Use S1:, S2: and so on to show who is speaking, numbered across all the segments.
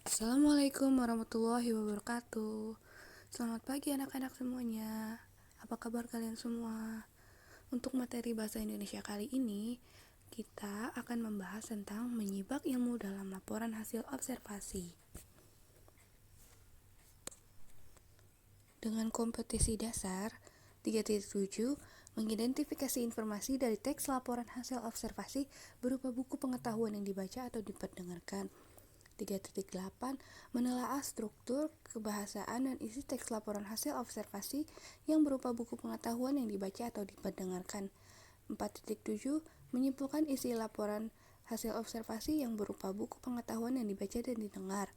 S1: Assalamualaikum warahmatullahi wabarakatuh. Selamat pagi anak-anak semuanya. Apa kabar kalian semua? Untuk materi bahasa Indonesia kali ini, kita akan membahas tentang menyibak ilmu dalam laporan hasil observasi. Dengan kompetisi dasar 3.7, mengidentifikasi informasi dari teks laporan hasil observasi berupa buku pengetahuan yang dibaca atau diperdengarkan. 3.8 menelaah struktur, kebahasaan, dan isi teks laporan hasil observasi yang berupa buku pengetahuan yang dibaca atau diperdengarkan. 4.7 menyimpulkan isi laporan hasil observasi yang berupa buku pengetahuan yang dibaca dan didengar.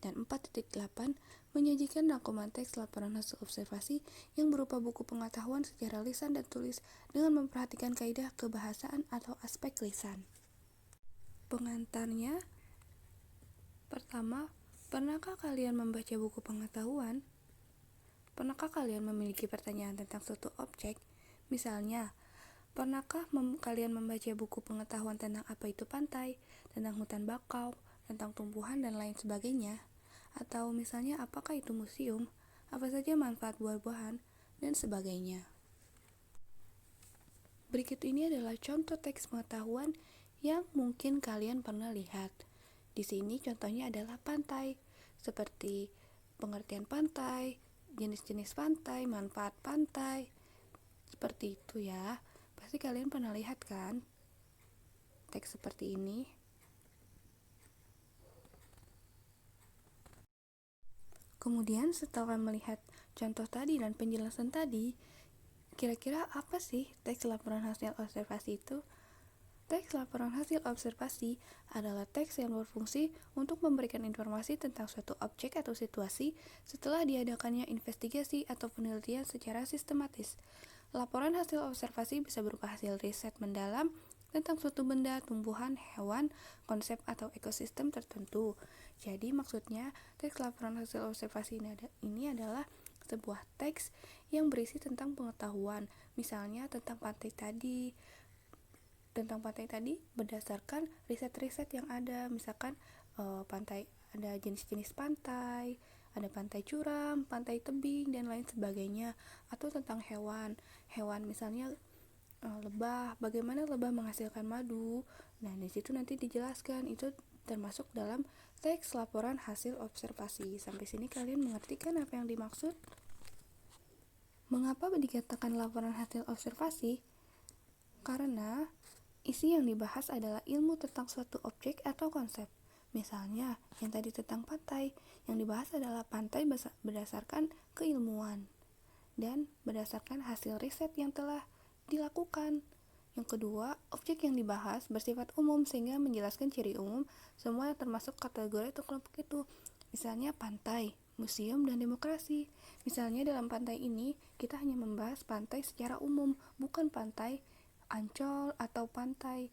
S1: Dan 4.8 menyajikan rangkuman teks laporan hasil observasi yang berupa buku pengetahuan secara lisan dan tulis dengan memperhatikan kaidah kebahasaan atau aspek lisan. Pengantarnya, pertama, pernahkah kalian membaca buku pengetahuan? Pernahkah kalian memiliki pertanyaan tentang suatu objek? Misalnya, pernahkah kalian membaca buku pengetahuan tentang apa itu pantai, tentang hutan bakau, tentang tumbuhan, dan lain sebagainya? Atau misalnya, apakah itu museum? Apa saja manfaat buah-buahan? Dan sebagainya. Berikut ini adalah contoh teks pengetahuan yang mungkin kalian pernah lihat. Di sini contohnya adalah pantai, seperti pengertian pantai, jenis-jenis pantai, manfaat pantai, seperti itu ya. Pasti kalian pernah lihat kan teks seperti ini. Kemudian setelah melihat contoh tadi dan penjelasan tadi, kira-kira apa sih teks laporan hasil observasi itu? Teks laporan hasil observasi adalah teks yang berfungsi untuk memberikan informasi tentang suatu objek atau situasi setelah diadakannya investigasi atau penelitian secara sistematis. Laporan hasil observasi bisa berupa hasil riset mendalam tentang suatu benda, tumbuhan, hewan, konsep atau ekosistem tertentu. Jadi maksudnya teks laporan hasil observasi ini adalah sebuah teks yang berisi tentang pengetahuan, misalnya tentang pantai tadi berdasarkan riset-riset yang ada, misalkan pantai, ada jenis-jenis pantai, ada pantai curam, pantai tebing, dan lain sebagainya. Atau tentang hewan misalnya lebah, bagaimana lebah menghasilkan madu. Nah, di situ nanti dijelaskan, itu termasuk dalam teks laporan hasil observasi. Sampai sini kalian mengerti kan apa yang dimaksud? Mengapa dikatakan laporan hasil observasi? Karena isi yang dibahas adalah ilmu tentang suatu objek atau konsep. Misalnya, yang tadi tentang pantai, yang dibahas adalah pantai berdasarkan keilmuan dan berdasarkan hasil riset yang telah dilakukan. Yang kedua, objek yang dibahas bersifat umum sehingga menjelaskan ciri umum semua yang termasuk kategori atau kelompok itu. Misalnya pantai, museum, dan demokrasi. Misalnya dalam pantai ini, kita hanya membahas pantai secara umum, bukan pantai Ancol atau pantai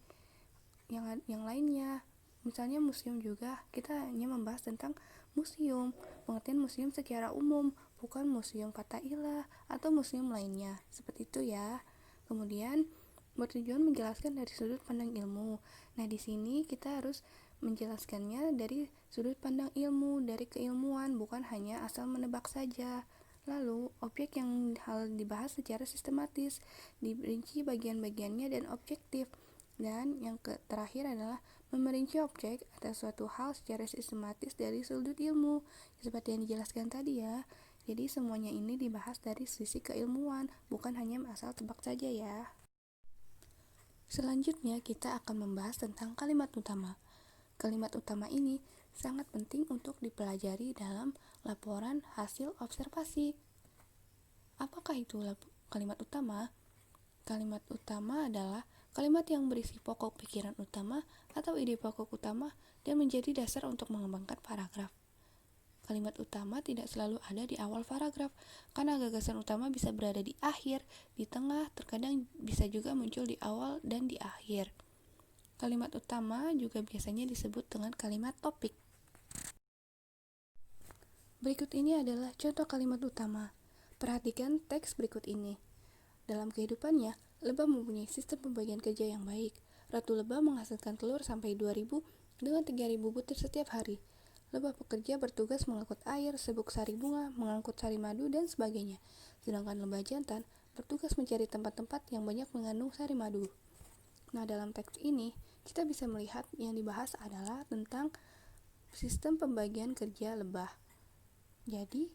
S1: yang lainnya. Misalnya museum juga, kita hanya membahas tentang museum, pengertian museum secara umum, bukan museum Fathahillah atau museum lainnya. Seperti itu ya. Kemudian bertujuan menjelaskan dari sudut pandang ilmu. Nah, di sini kita harus menjelaskannya dari sudut pandang ilmu, dari keilmuan, bukan hanya asal menebak saja. Lalu, objek yang hal dibahas secara sistematis, diperinci bagian-bagiannya dan objektif. Dan yang terakhir adalah memerinci objek atau suatu hal secara sistematis dari sudut ilmu, seperti yang dijelaskan tadi ya. Jadi semuanya ini dibahas dari sisi keilmuan, bukan hanya asal tebak saja ya. Selanjutnya kita akan membahas tentang kalimat utama. Kalimat utama ini sangat penting untuk dipelajari dalam laporan hasil observasi. Apakah itu kalimat utama? Kalimat utama adalah kalimat yang berisi pokok pikiran utama atau ide pokok utama dan menjadi dasar untuk mengembangkan paragraf. Kalimat utama tidak selalu ada di awal paragraf, karena gagasan utama bisa berada di akhir, di tengah, terkadang bisa juga muncul di awal dan di akhir. Kalimat utama juga biasanya disebut dengan kalimat topik. Berikut ini adalah contoh kalimat utama. Perhatikan teks berikut ini. Dalam kehidupannya, lebah mempunyai sistem pembagian kerja yang baik. Ratu lebah menghasilkan telur sampai 2.000 dengan 3.000 butir setiap hari. Lebah pekerja bertugas mengangkut air, serbuk sari bunga, mengangkut sari madu, dan sebagainya. Sedangkan lebah jantan bertugas mencari tempat-tempat yang banyak mengandung sari madu. Nah, dalam teks ini, kita bisa melihat yang dibahas adalah tentang sistem pembagian kerja lebah. Jadi,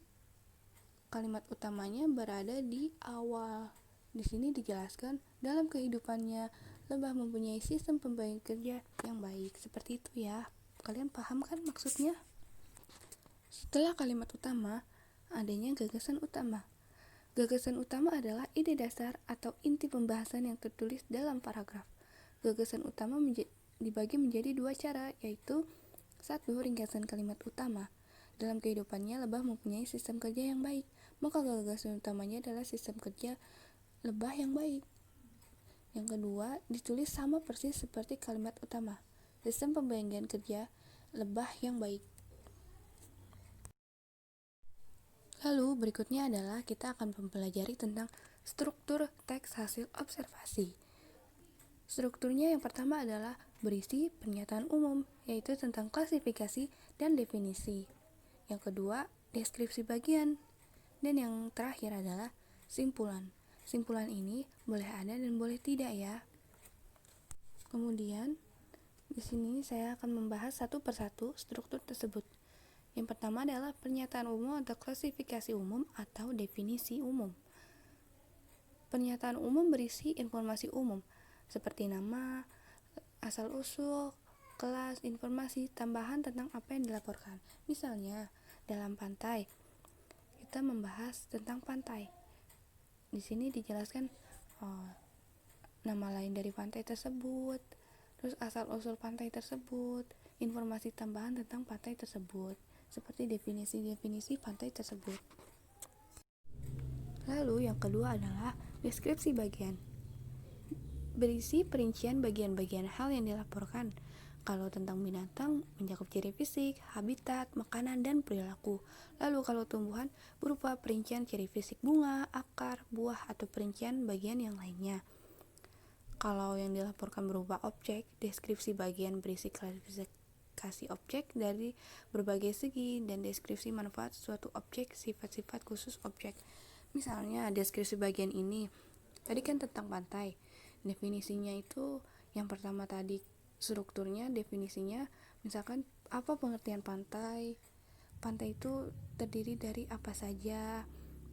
S1: kalimat utamanya berada di awal. Di sini dijelaskan dalam kehidupannya lebah mempunyai sistem pembagian kerja yang baik. Seperti itu ya. Kalian paham kan maksudnya? Setelah kalimat utama, adanya gagasan utama. Gagasan utama adalah ide dasar atau inti pembahasan yang tertulis dalam paragraf. Gagasan utama dibagi menjadi dua cara, yaitu 1. Ringkasan kalimat utama. Dalam kehidupannya, lebah mempunyai sistem kerja yang baik. Maka gagasan utamanya adalah sistem kerja lebah yang baik. Yang kedua, ditulis sama persis seperti kalimat utama. Sistem pembagian kerja lebah yang baik. Lalu berikutnya adalah kita akan mempelajari tentang struktur teks hasil observasi. Strukturnya yang pertama adalah berisi pernyataan umum, yaitu tentang klasifikasi dan definisi. Yang kedua, deskripsi bagian. Dan yang terakhir adalah simpulan. Simpulan ini boleh ada dan boleh tidak ya. Kemudian, di sini saya akan membahas satu persatu struktur tersebut. Yang pertama adalah pernyataan umum atau klasifikasi umum atau definisi umum. Pernyataan umum berisi informasi umum, seperti nama, asal-usul, kelas, informasi tambahan tentang apa yang dilaporkan. Misalnya, dalam pantai, kita membahas tentang pantai. Di sini dijelaskan nama lain dari pantai tersebut, terus asal-usul pantai tersebut, informasi tambahan tentang pantai tersebut, seperti definisi-definisi pantai tersebut. Lalu yang kedua adalah deskripsi bagian. Berisi perincian bagian-bagian hal yang dilaporkan. Kalau tentang binatang, mencakup ciri fisik, habitat, makanan, dan perilaku. Lalu kalau tumbuhan, berupa perincian ciri fisik bunga, akar, buah, atau perincian bagian yang lainnya. Kalau yang dilaporkan berupa objek, deskripsi bagian berisi klasifikasi objek dari berbagai segi dan deskripsi manfaat suatu objek, sifat-sifat khusus objek. Misalnya, deskripsi bagian ini, tadi kan tentang pantai. Definisinya itu, yang pertama tadi, strukturnya, definisinya, misalkan apa pengertian pantai. Pantai itu terdiri dari apa saja,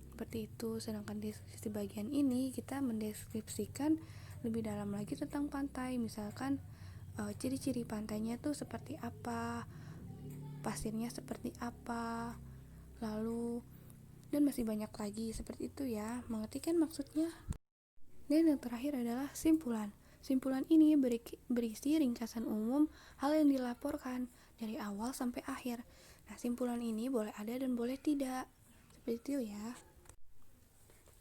S1: seperti itu. Sedangkan deskripsi bagian ini kita mendeskripsikan lebih dalam lagi tentang pantai. Misalkan ciri-ciri pantainya tuh seperti apa, pasirnya seperti apa, lalu dan masih banyak lagi seperti itu ya. Mengerti kan maksudnya? Dan yang terakhir adalah simpulan. Simpulan ini berisi ringkasan umum hal yang dilaporkan dari awal sampai akhir. Nah, simpulan ini boleh ada dan boleh tidak. Seperti itu ya.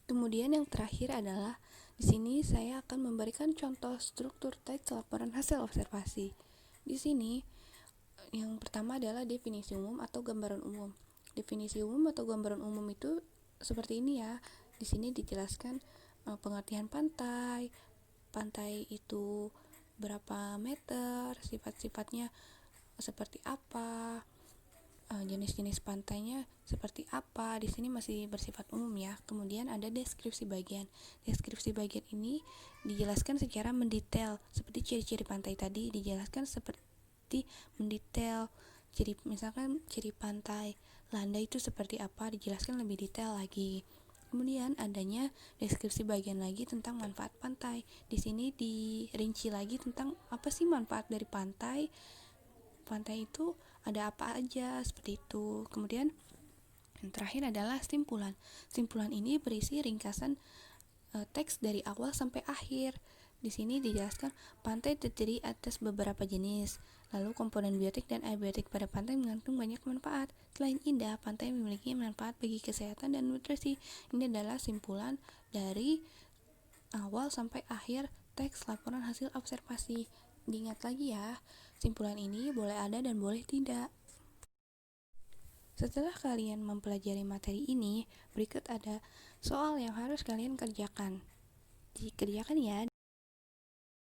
S1: Kemudian yang terakhir adalah di sini saya akan memberikan contoh struktur teks laporan hasil observasi. Di sini yang pertama adalah definisi umum atau gambaran umum. Definisi umum atau gambaran umum itu seperti ini ya. Di sini dijelaskan pengertian pantai. Pantai itu berapa meter, sifat-sifatnya seperti apa, jenis-jenis pantainya seperti apa. Di sini masih bersifat umum ya. Kemudian ada deskripsi bagian. Deskripsi bagian ini dijelaskan secara mendetail, seperti ciri-ciri pantai tadi dijelaskan seperti mendetail. Misalkan ciri pantai Landa itu seperti apa, dijelaskan lebih detail lagi. Kemudian adanya deskripsi bagian lagi tentang manfaat pantai. Di sini dirinci lagi tentang apa sih manfaat dari pantai. Pantai itu ada apa aja, seperti itu. Kemudian yang terakhir adalah simpulan. Simpulan ini berisi ringkasan teks dari awal sampai akhir. Di sini dijelaskan pantai terdiri atas beberapa jenis. Lalu komponen biotik dan abiotik pada pantai mengandung banyak manfaat. Selain indah, pantai memiliki manfaat bagi kesehatan dan nutrisi. Ini adalah simpulan dari awal sampai akhir teks laporan hasil observasi. Diingat lagi ya, simpulan ini boleh ada dan boleh tidak. Setelah kalian mempelajari materi ini, berikut ada soal yang harus kalian kerjakan. Dikerjakan ya.